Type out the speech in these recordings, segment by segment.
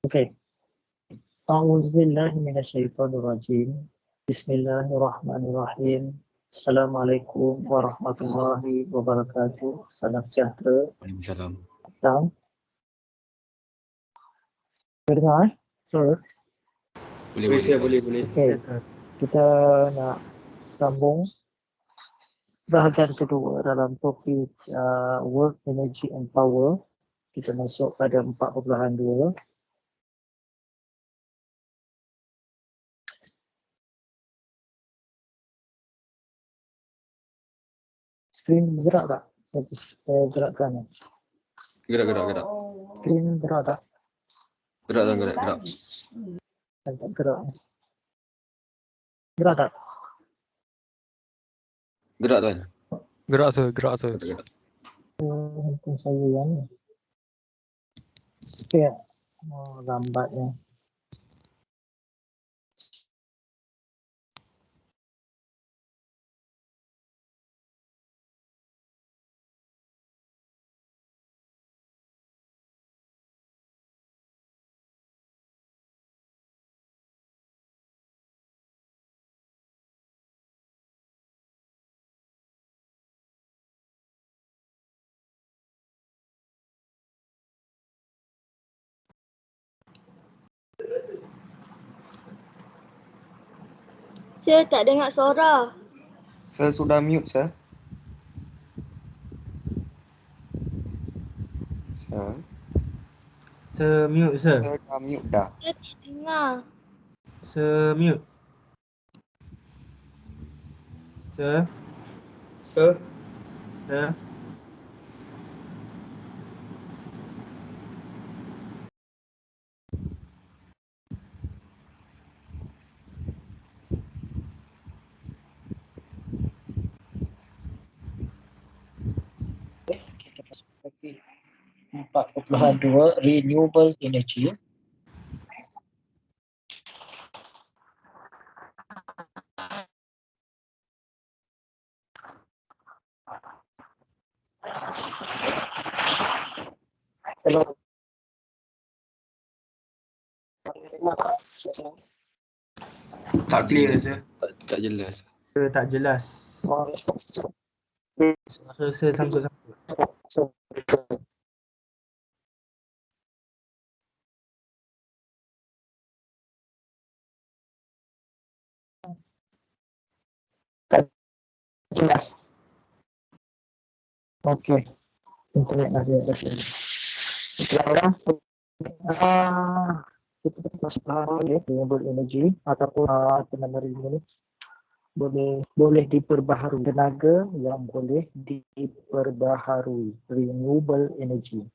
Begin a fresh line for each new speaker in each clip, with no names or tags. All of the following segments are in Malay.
Okey. A'udzubillahi minasyaitonirrajim. Bismillahirrahmanirrahim. Assalamualaikum warahmatullahi wabarakatuh. Salam sejahtera.
Waalaikumsalam.
Salam. Dengar? Sorry.
Boleh.
Okey. Kita nak sambung bahagian kedua dalam topik work, energy and power. Kita masuk pada 4.2. Skrin bergerak tak? Saya gerakkan.
Gerak.
Skrin bergerak tak?
Gerak.
Tak gerak. Gerak tak?
Gerak tuan.
Gerak sir.
Handphone saya yang ni. Okey. Lambatnya.
Saya tak dengar suara.
Saya sudah mute, sir.
Mute, sir.
Saya dah mute dah.
Saya tak dengar.
Mute. Sir.
Kita masuk lagi 4.2 renewable energy. Hello.
Tak clear sir. Tak jelas.
Tak jelas. Suara saya sangkut-sangkut.
Jelas. Okey. Internet dah dia. Sekarang kita masuk renewable energy ataupun tenaga renewable boleh diperbaharui, tenaga yang boleh diperbaharui, renewable energy.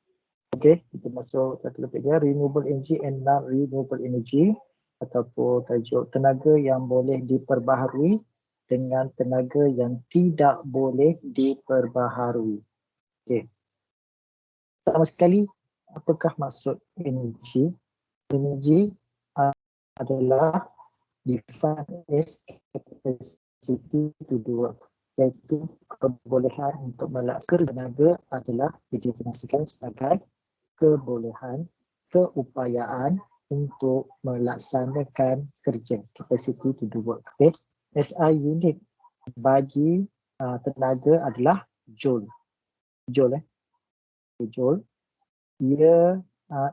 Okey, kita masuk satu topik dia, renewable energy and non-renewable energy ataupun tajuk tenaga yang boleh diperbaharui dengan tenaga yang tidak boleh diperbaharui. Okey. Pertama sekali, apakah maksud energy? Energy adalah defined as capacity to do work, iaitu kebolehan untuk melaksanakan tenaga adalah didefinisikan sebagai kebolehan, keupayaan untuk melaksanakan kerja, capacity to do work. Okay. SI unit bagi tenaga adalah joule. Joule. Ia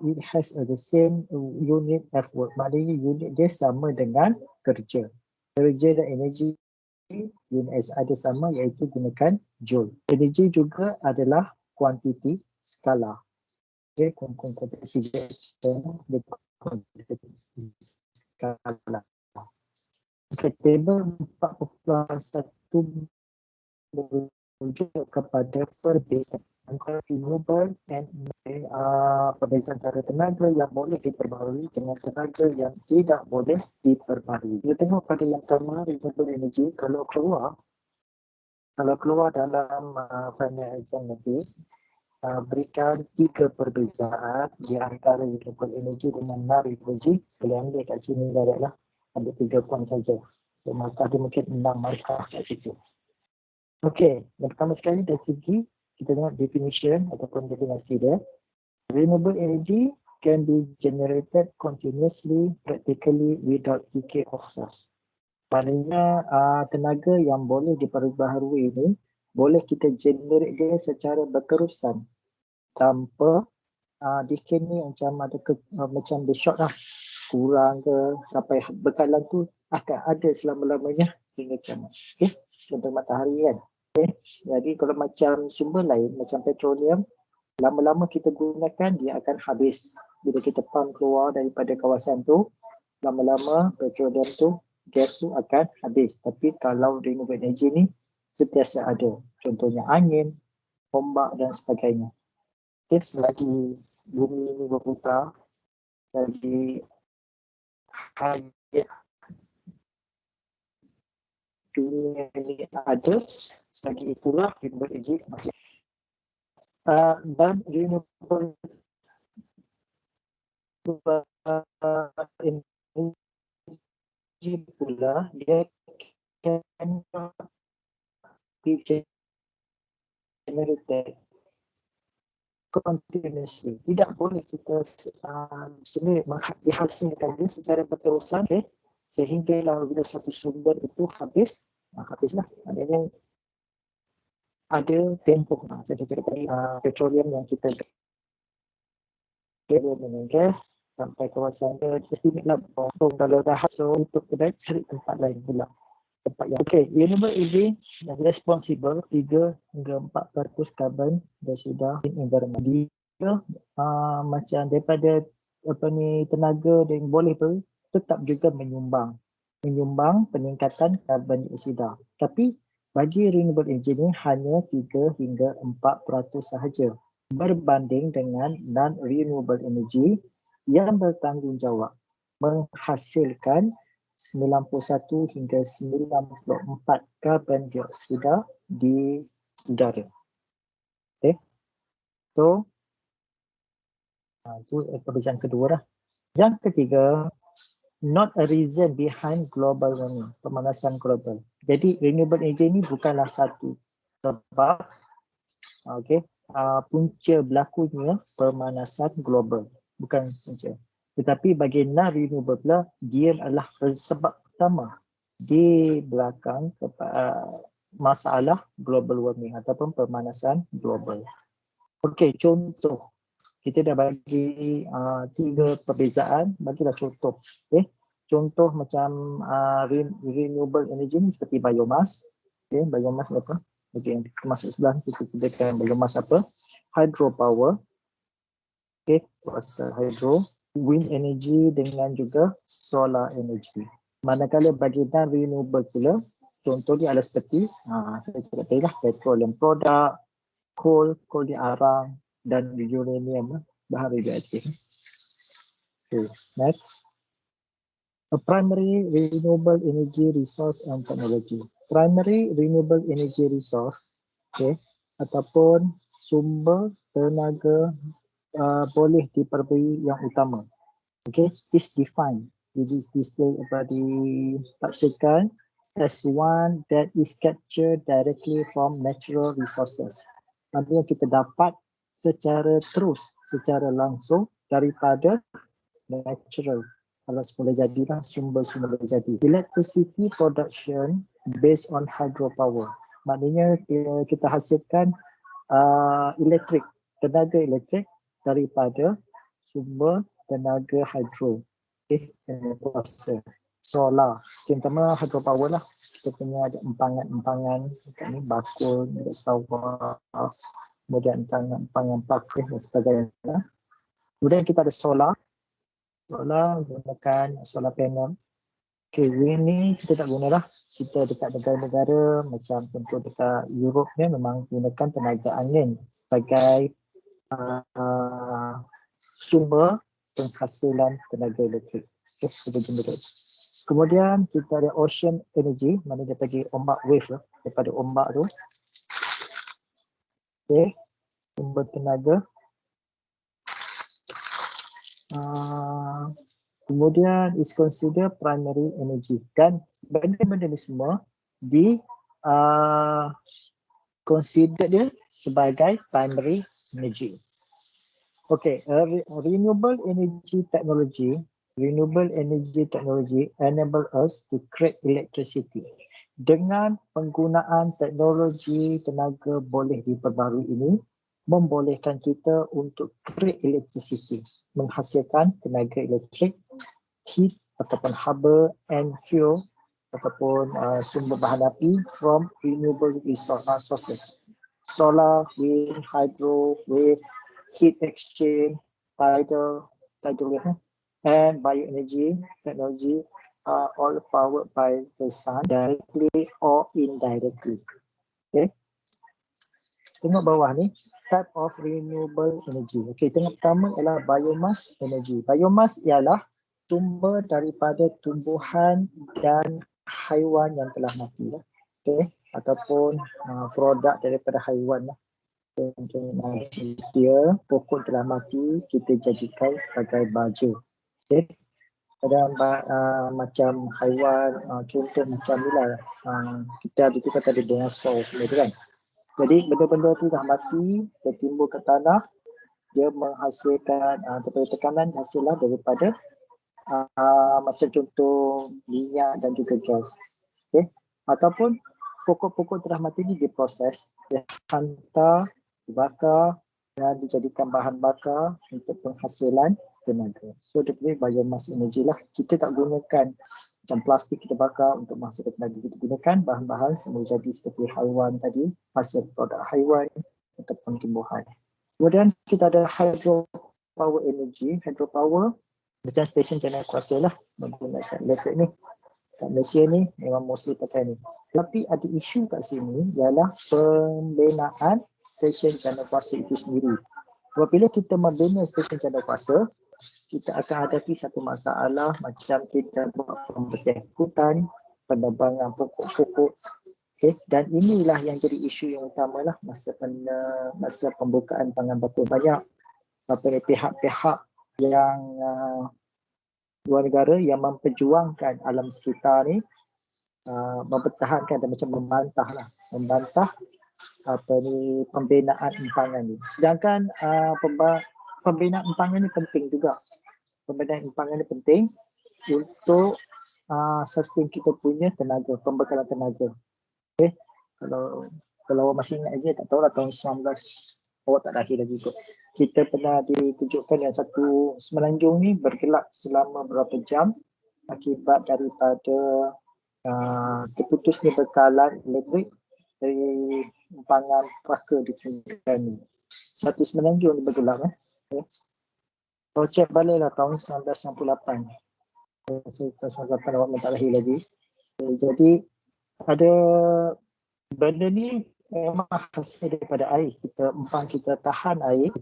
it has the same unit of work. Maknanya unit dia sama dengan kerja. Kerja dan energi unit SI dia sama, iaitu gunakan joule. Energi juga adalah kuantiti skala. Okay, kuantiti skala. Okay, table 4.1 merujuk kepada perbezaan antara renewable dan perbezaan antara tenaga yang boleh diperbaharui dengan tenaga yang tidak boleh diperbaharui. Kita tengok pada yang pertama, renewable energy, kalau keluar dalam final exam nanti, berikan 3 perbezaan di antara renewable energy dengan non-renewable energy. Boleh ambil kat sini direct lah, ada 3 poin saja. So, maka ada mungkin 6 markah kat situ. Okey, yang pertama sekali dari segi kita tengok definition ataupun definisi dia. Renewable energy can be generated continuously, practically without decay of source. Maknanya tenaga yang boleh diperbaharui ini boleh kita generate dia secara berterusan tanpa decay ni macam ada macam dia short lah, kurang ke sampai bekalan tu akan ada selama-lamanya sehingga kiamat. Okey, contoh matahari kan. Okey, jadi kalau macam sumber lain macam petroleum, lama-lama kita gunakan dia akan habis. Bila kita pump keluar daripada kawasan tu, lama-lama petroleum tu, gas tu akan habis. Tapi kalau renewable energy ni sentiasa ada. Contohnya angin, ombak dan sebagainya. Okay, selagi bumi ini berputar, selagi hayat dunia ini ada, selagi itulah renewable energy masih. Dan renewable energy pula dia can be generated continuously. Tidak boleh kita dihasilkan dia secara berterusan, sehinggalah bila satu sumber itu habislah. Maknanya ada tempoh. Jadi daripada petroleum yang kita dengan gas sampai kawasan dia estimate lah kalau dah habis, so untuk kedai cari tempat lain pula. Tempat yang renewable energy yang responsible 3 hingga 4% carbon dioksida in environment. Dia macam daripada tenaga yang boleh tu tetap juga menyumbang peningkatan karbon dioksida. Tapi bagi renewable energy ni hanya 3 hingga 4% sahaja berbanding dengan non-renewable energy yang bertanggungjawab menghasilkan 91 hingga 94 karbon dioksida di udara. Okay. So, itu perbezaan kedua lah. Yang ketiga, not a reason behind global warming, pemanasan global. Jadi, renewable energy ini bukanlah satu sebab punca berlakunya pemanasan global. Bukan punca. Tetapi bagi non-renewable pula, dia adalah sebab pertama di belakang masalah global warming ataupun pemanasan global. Okey, contoh. Kita dah bagi 3 perbezaan, bagilah contoh. Okay. Contoh macam renewable energy ni seperti biomass. Okay, biomass apa? Okay, yang masuk sebelah kita gunakan biomass apa? Hydropower. Okay, kuasa hydro. Wind energy dengan juga solar energy. Manakala bagi non-renewable pula, contoh dia adalah seperti saya cakap tadi lah, petroleum product, coal diarang dan uranium, bahan radioaktif. Okay, next. A primary renewable energy resource and technology. Primary renewable energy resource, ataupun sumber tenaga boleh diperbarui yang utama. Is defined. Jadi ditafsirkan as one that is captured directly from natural resources. Maksudnya kita dapat secara langsung daripada natural. Kalau semula jadilah sumber jadi. Electricity production based on hydropower. Maknanya kita hasilkan tenaga elektrik daripada sumber tenaga hydro. Kuasa solar. Terutama hydropower lah. Kita punya ada empangan dekat ni, bakul, dekat Sarawak, kemudian empangan pakai dan sebagainya. Kemudian kita ada solar gunakan solar panel. Wind ni kita tak guna lah. Kita dekat negara-negara macam contoh dekat Europe ni memang gunakan tenaga angin sebagai sumber penghasilan tenaga elektrik. Kemudian kita ada ocean energy, mana dia bagi ombak wave daripada ombak tu. Sumber tenaga. Kemudian is consider primary energy, dan benda-benda ni semua consider dia sebagai primary energy. Okay, renewable energy technology enable us to create electricity. Dengan penggunaan teknologi tenaga boleh diperbarui ini, membolehkan kita untuk create electricity, menghasilkan tenaga elektrik, heat ataupun haba and fuel ataupun sumber bahan api from renewable sources. Solar, wind, hydro, wave, heat exchange, tidal, and bioenergy technology are all powered by the sun directly or indirectly. Okay. Tengok bawah ni, type of renewable energy. Okay, tengok pertama ialah biomass energy. Biomass ialah sumber daripada tumbuhan dan haiwan yang telah mati. Okay, ataupun produk daripada haiwan. Contohnya dia pokok telah mati, kita jadikan sebagai baja. Okay. Ada macam haiwan, contoh macam ni lah, kita ada tu kata ada dinosaur semua tu kan. Jadi benda-benda tu dah mati, tertimbul ke tanah, dia menghasilkan daripada tekanan hasillah daripada macam contoh minyak dan juga gas. Okay. Ataupun pokok-pokok telah mati ni diproses, dihantar, dibakar dan dijadikan bahan bakar untuk penghasilan tenaga. So dia punya biomass energy lah. Kita tak gunakan macam plastik kita bakar untuk menghasilkan tenaga. Kita gunakan bahan-bahan semula jadi seperti haiwan tadi, hasil produk haiwan ataupun tumbuhan. Kemudian kita ada hydropower energy. Hydropower macam stesen jana kuasa lah menggunakan elektrik ni. Kat Malaysia ni memang mostly pakai ni. Tapi ada isu kat sini ialah pembinaan stesen jana kuasa itu sendiri. Apabila kita membina stesen jana kuasa, kita akan hadapi satu masalah macam kita buat pembersihan hutan, penebangan pokok-pokok. Okay. Dan inilah yang jadi isu yang utama lah masa pembukaan Pangan Batu. Banyak pihak-pihak yang luar negara yang memperjuangkan alam sekitar ni, mempertahankan dan macam membantah pembinaan empangan ni. Sedangkan pembinaan empangan ni penting juga. Pembinaan empangan ni penting untuk sustain kita punya tenaga, pembekalan tenaga. Okay. Kalau awak masih ingat lagi, tak tahu lah tahun 19, awak tak lahir lagi kot. Kita pernah ditunjukkan yang satu semenanjung ni bergelap selama berapa jam akibat daripada terputusnya bekalan elektrik dari empangan Paka di Kelantan ni. Satu semenanjung ni bergelap. Okay. Kalau cek balik lah tahun 1998. 1998 awak tak lahir lagi. Okay. Jadi ada benda ni memang hasil daripada air. Kita tahan air,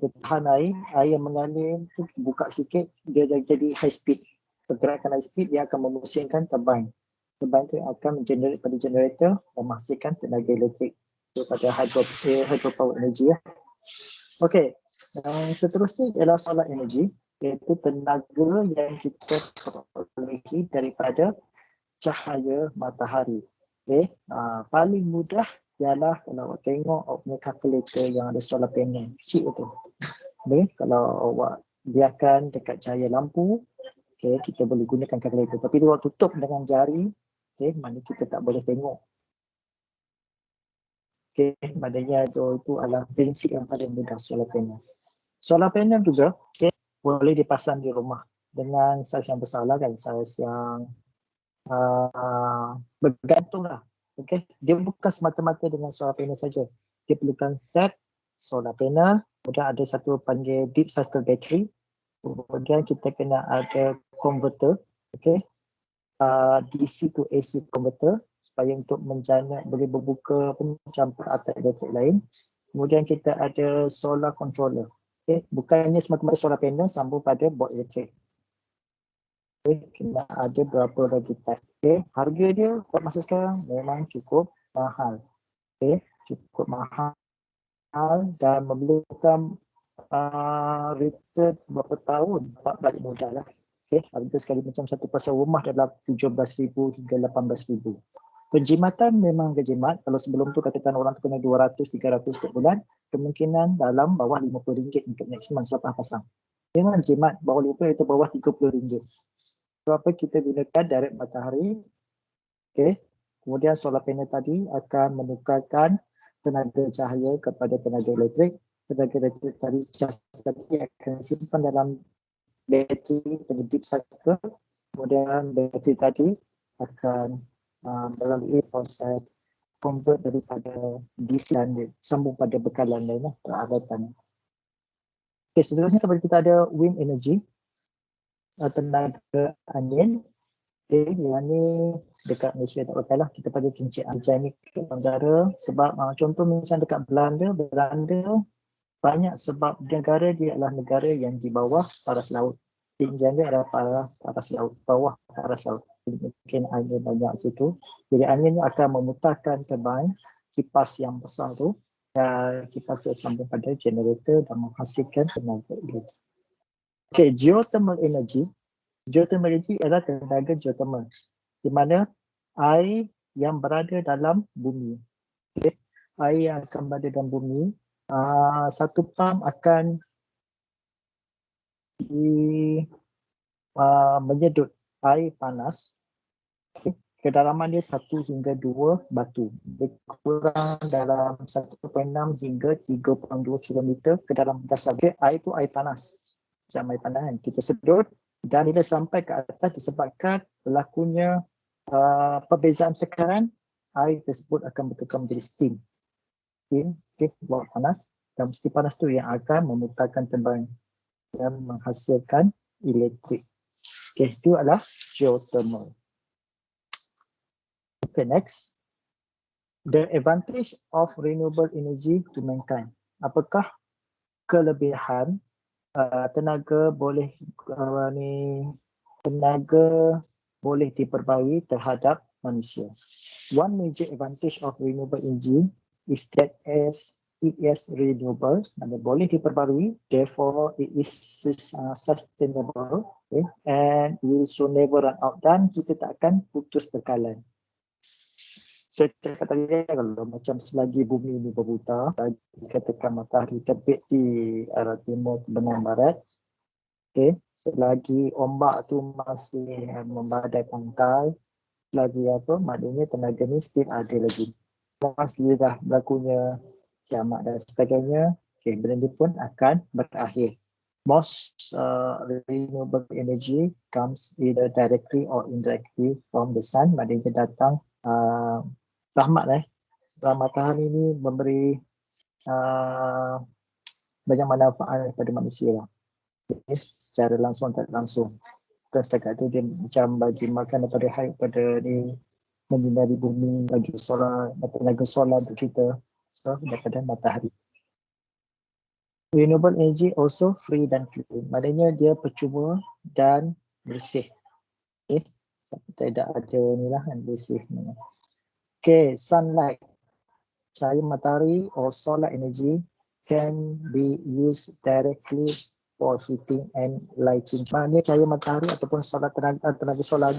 air yang mengalir tu buka sikit, dia jadi high speed. Pergerakan high speed dia akan memusingkan turbine. Turbine tu akan mengenerate pada generator dan menghasilkan tenaga elektrik daripada hydropower energy. Okey, seterusnya ialah solar energy, iaitu tenaga yang kita perolehi daripada cahaya matahari. Okay. Paling mudah ialah kalau awak tengok awak punya kalkulator yang ada solar panel, kecil tu. Okay. Kalau awak biarkan dekat cahaya lampu, okay, kita boleh gunakan kalkulator. Tapi kalau tutup dengan jari, okay, maknanya kita tak boleh tengok. Okay, maknanya itu adalah prinsip yang paling mudah solar panel. Solar panel juga okay, boleh dipasang di rumah dengan saiz yang besar lah kan, saiz yang bergantung lah. Okay. Dia bukan semata-mata dengan solar panel saja. Dia perlukan set solar panel, kemudian ada satu panggil deep cycle battery, kemudian kita kena ada converter, okay. DC to AC converter supaya untuk menjana boleh berbuka macam peralatan elektrik lain. Kemudian kita ada solar controller. Okay. Bukannya semata-mata solar panel sambung pada board elektrik. Okay. Kena ada berapa lagi type. Okay. Harga dia buat masa sekarang memang cukup mahal. Okay. Cukup mahal dan memerlukan return berapa tahun dapat balik modal lah. Okay. Harga sekali macam satu pasal rumah dalam 17,000 hingga 18,000. Penjimatan memang kejimat. Kalau sebelum tu katakan orang tu kena 200-300 setiap bulan, kemungkinan dalam bawah RM50 untuk maksimum siapa pasang. Memang jimat bawah RM50 itu bawah RM30. Sebab apa kita gunakan direct matahari. Okey. Kemudian solar panel tadi akan menukarkan tenaga cahaya kepada tenaga elektrik. Tenaga elektrik tadi, cas tadi akan simpan dalam bateri deep cycle. Kemudian bateri tadi akan melalui proses convert daripada DC dan sambung pada bekalan lain, peralatan. Okey, seterusnya seperti kita ada wind energy, tenaga angin. Okay, yang ni dekat Malaysia tak pakai lah, kita pada kincir angin ni ke negara. Sebab contoh macam dekat Belanda banyak sebab negara dia adalah negara yang di bawah paras laut. Tinggian dia adalah paras laut, bawah paras laut. Mungkin angin banyak situ. Jadi angin ni akan memutarkan turbine kipas yang besar tu. Dan kipas tu sambung pada generator dan menghasilkan tenaga elektrik. Okay, geothermal energy. Geothermal energy adalah tenaga geothermal, di mana air yang berada dalam bumi. Okay. Air yang akan berada dalam bumi, satu pump akan menyedut air panas. Okay. Kedalaman dia 1 hingga 2 batu. Lebih kurang dalam 1.6 hingga 3.2 km ke dalam dasar dia. Air tu air panas. Macam air panas kan. Kita sedut. Dan bila sampai ke atas disebabkan berlakunya perbezaan tekanan, air tersebut akan bertukar menjadi steam. Okay, bawah panas. Dan steam panas tu yang akan memutarkan turbine dan menghasilkan elektrik. Okay, itu adalah geothermal. Okay, next. The advantage of renewable energy to mankind. Apakah kelebihan tenaga boleh diperbarui terhadap manusia? One major advantage of renewable energy is that it is renewable, boleh diperbarui, therefore it is sustainable, okay, and will soon never run out, dan kita tak akan putus bekalan. Saya cakap tadi kalau macam selagi bumi ini berputar, katakan matahari terbit di arah timur ke benang barat, okay, selagi ombak tu masih membadai pantai, selagi apa, maknanya tenaga ni still ada lagi. Masih dah berlakunya kiamat dan sebagainya, okay, benda ni pun akan berakhir. Most renewable energy comes either directly or indirectly from the sun, maknanya datang rahmat matahari ini memberi banyak manfaat kepada manusia lah. Okay, secara langsung tak langsung. Dan setakat tu dia macam bagi makan daripada air, pada ni menyinari bumi, bagi solar, tenaga solar untuk kita, so daripada matahari. Renewable energy also free dan clean. Maknanya dia percuma dan bersih. Okay, tidak ada ni lah kan, bersih ni. Okay, sunlight, cahaya matahari or solar energy can be used directly for heating and lighting. Maknanya cahaya matahari ataupun solar tenaga solar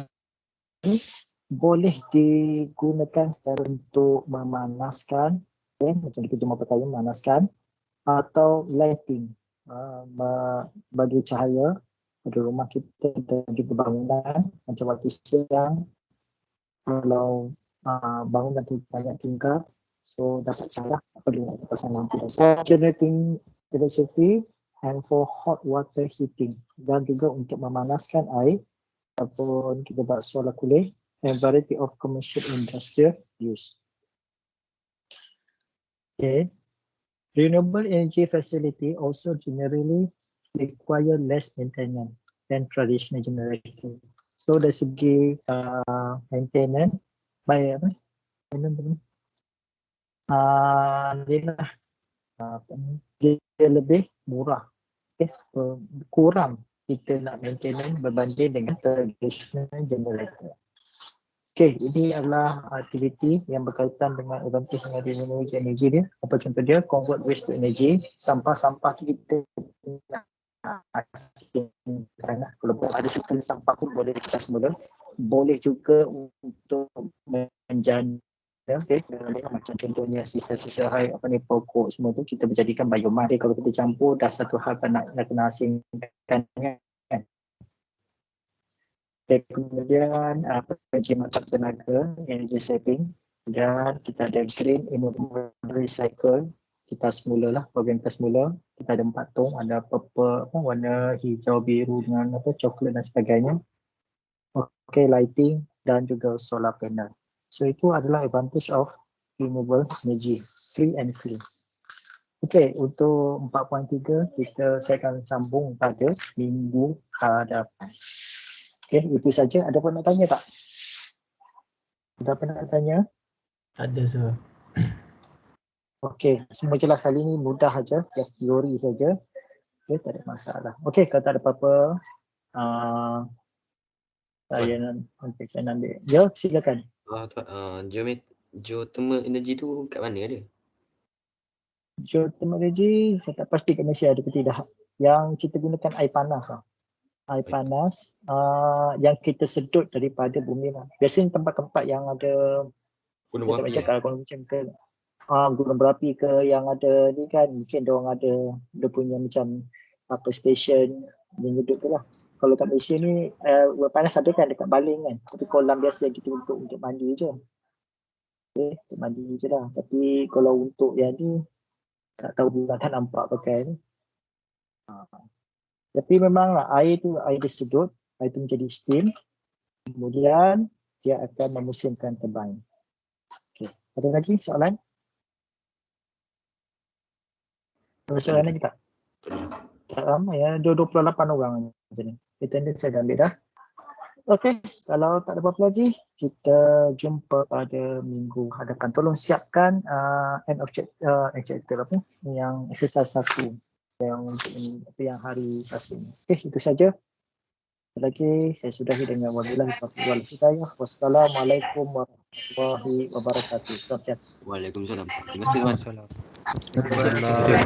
ini boleh digunakan secara untuk memanaskan, okay, macam kita cuma pakai memanaskan, atau lighting, bagi cahaya pada rumah kita dan juga bangunan. Macam waktu siang, kalau bangunan tu banyak tingkap, so dapat cahaya, perlu nak pasang lampu. For generating electricity and for hot water heating, dan juga untuk memanaskan air ataupun kita buat solar cooling and variety of commercial industrial use. Okay. Renewable energy facility also generally require less maintenance than traditional generator. So dari segi maintenance, baik apa? Dia lebih murah. Okay. Kurang kita nak maintenance berbanding dengan traditional generator. Okay, ini adalah aktiviti yang berkaitan dengan advantage dengan renewable energy dia. Apa contoh dia? Convert waste to energy. Sampah-sampah kita asingkan. Kalau ada sekali sampah pun boleh dikemas semula. Boleh juga untuk menjana. Okay, macam contohnya sisa-sisa air apa ni pokok semua tu kita menjadikan biomas. Okay, kalau kita campur dah satu hal nak kena asingkan kan. Okay, kemudian penjimatkan tenaga, energy saving, dan kita ada green renewable recycle. Kita semulalah program kita semula kita ada 4 tong, ada purple warna hijau biru dengan coklat dan sebagainya. Okay, lighting dan juga solar panel. So itu adalah advantage of renewable energy, free and clean. Okay, untuk 4.3 saya akan sambung pada minggu hadapan. Okay, itu saja. Ada apa nak tanya tak? Ada apa nak tanya?
Ada sir.
Okay, semua jelas kali ni mudah saja, just teori saja. Okay, tak ada masalah. Okay, kalau tak ada apa-apa, saya nanti saya ambil. Ya, silakan.
Geothermal energy tu kat mana ada?
Geothermal energy, saya tak pasti kat Malaysia ada ke tidak. Yang kita gunakan air panas lah. Air panas yang kita sedut daripada bumi lah. Biasanya tempat-tempat yang ada
Gunung berapi
macam kalau macam ke gunung berapi ke yang ada ni kan, mungkin diorang ada dia punya macam apa station yang duduk tu lah. Kalau kat Malaysia ni air panas ada kan dekat baling kan, tapi kolam biasa kita untuk mandi je. Okay, untuk mandi je lah. Tapi kalau untuk yang ni tak tahu pula, tak nampak pakai ni. Tapi memanglah air tu air disedut, air tu menjadi steam, kemudian dia akan memusimkan turbine. Okay. Ada lagi soalan? Ada soalan lagi tak? Tak ramai ya, 28 orang macam ni. Attendance saya dah ambil dah. Okey, kalau tak ada apa-apa lagi, kita jumpa pada minggu hadapan. Tolong siapkan end of chapter apa yang exercise 1 yang hari Sabtu. Okey, itu saja. Lagi saya sudahi dengan wabillahi taufiq wal hidayah. Wassalamualaikum warahmatullahi wabarakatuh.
Waalaikumsalam. Terima kasih tuan.
Waalaikumsalam.